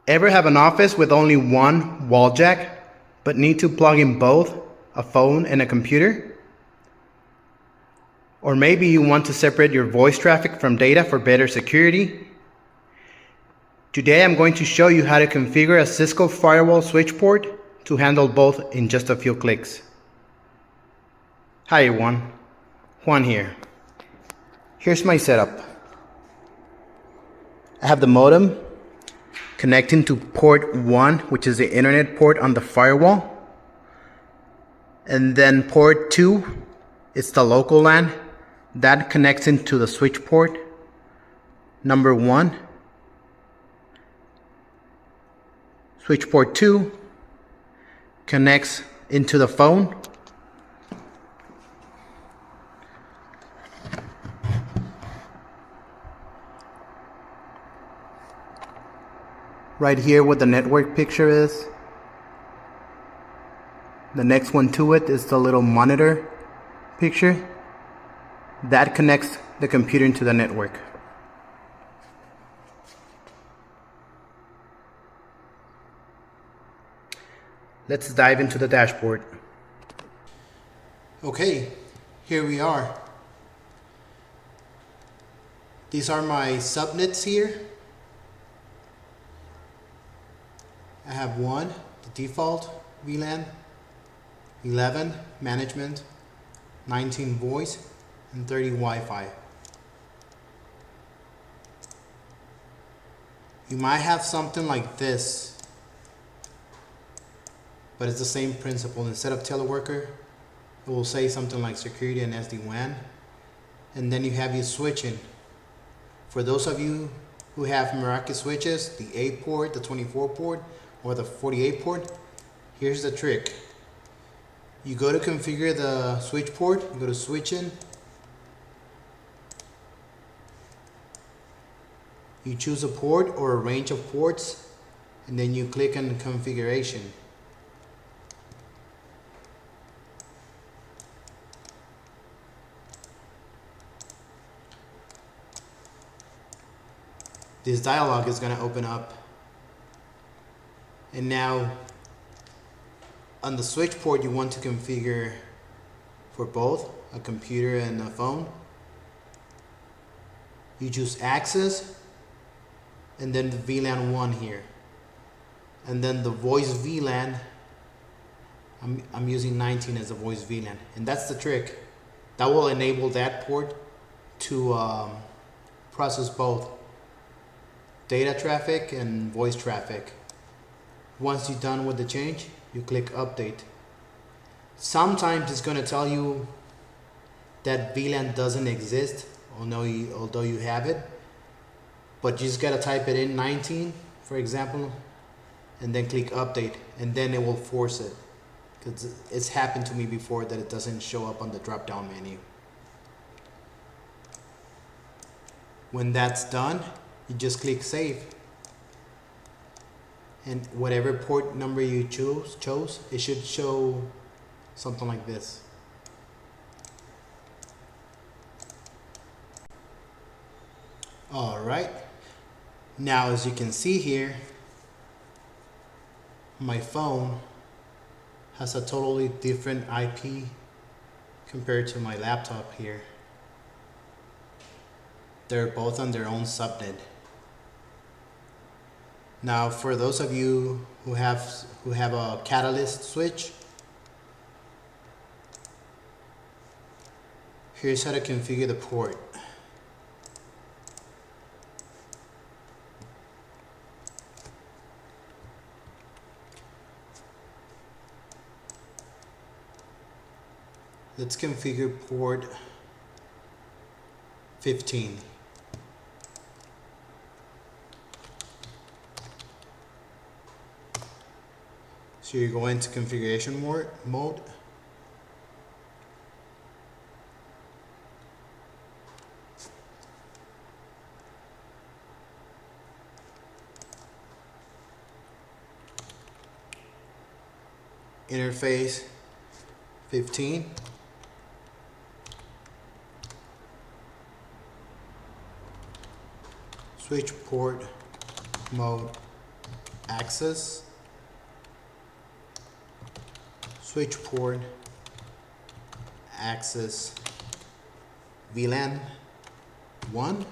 Ever have an office with only one wall jack, but need to plug in both a phone and a computer? Or maybe you want to separate your voice traffic from data for better security? Today I'm going to show you how to configure a Cisco Firewall switch port to handle both in just a few clicks. Hi everyone, Juan here. Here's my setup. I have the modem connecting to port 1, which is the internet port on the firewall. And then port 2, it's the local LAN. That connects into the switch port number 1. Switch port 2 connects into the phone. Right here what the network picture is. The next one to it is the little monitor picture. That connects the computer into the network. Let's dive into the dashboard. Okay, here we are. These are my subnets here. I have 1, the default VLAN, 11, management, 19, voice, and 30, Wi-Fi. You might have something like this, but it's the same principle. Instead of teleworker, it will say something like security and SD-WAN, and then you have your switching. For those of you who have Meraki switches, the 8 port, the 24 port, or the 48 port, here's the trick. You go to configure the switch port, you go to switching, you choose a port or a range of ports, and then you click on configuration. This dialog is going to open up. And now on the switch port you want to configure for both a computer and a phone. You choose access and then the VLAN 1 here. And then the voice VLAN, I'm using 19 as a voice VLAN. And that's the trick. That will enable that port to process both data traffic and voice traffic. Once you're done with the change, you click update. Sometimes it's going to tell you that VLAN doesn't exist, although you have it. But you just got to type it in 19, for example, and then click update, and then it will force it. Because it's happened to me before that it doesn't show up on the drop down menu. When that's done, you just click save. And whatever port number you chose, it should show something like this. Alright, now as you can see here, my phone has a totally different IP compared to my laptop here. They're both on their own subnet. Now, for those of you who have a Catalyst switch, here's how to configure the port. Let's configure port 15. So you go into configuration mode. Interface 15. Switch port mode access switchport access VLAN 1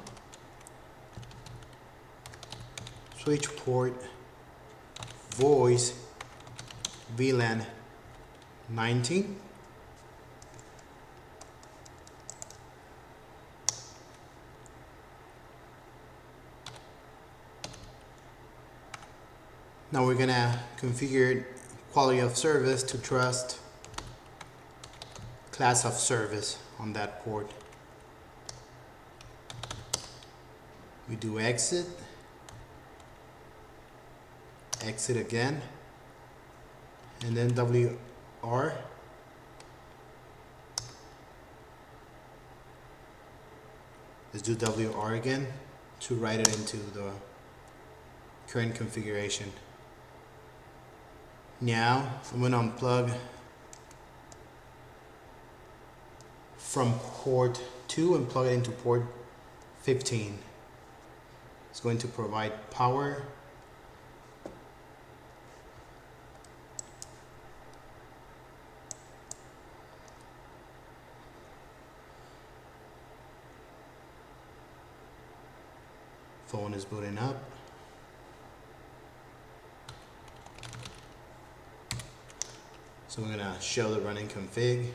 switchport voice VLAN 19 Now we're gonna configure quality of service to trust class of service on that port. We do exit again, and then WR. Let's do WR again to write it into the current configuration. Now I'm going to unplug from port 2 and plug it into port 15. It's going to provide power. Phone is booting up. So we're going to show the running config.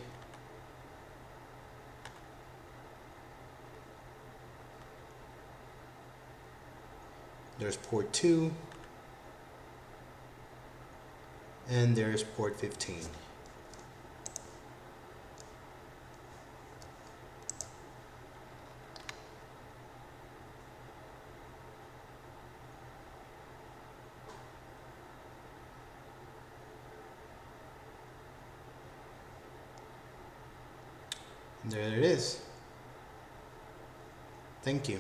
There's port 2 and there's port 15. There it is. Thank you.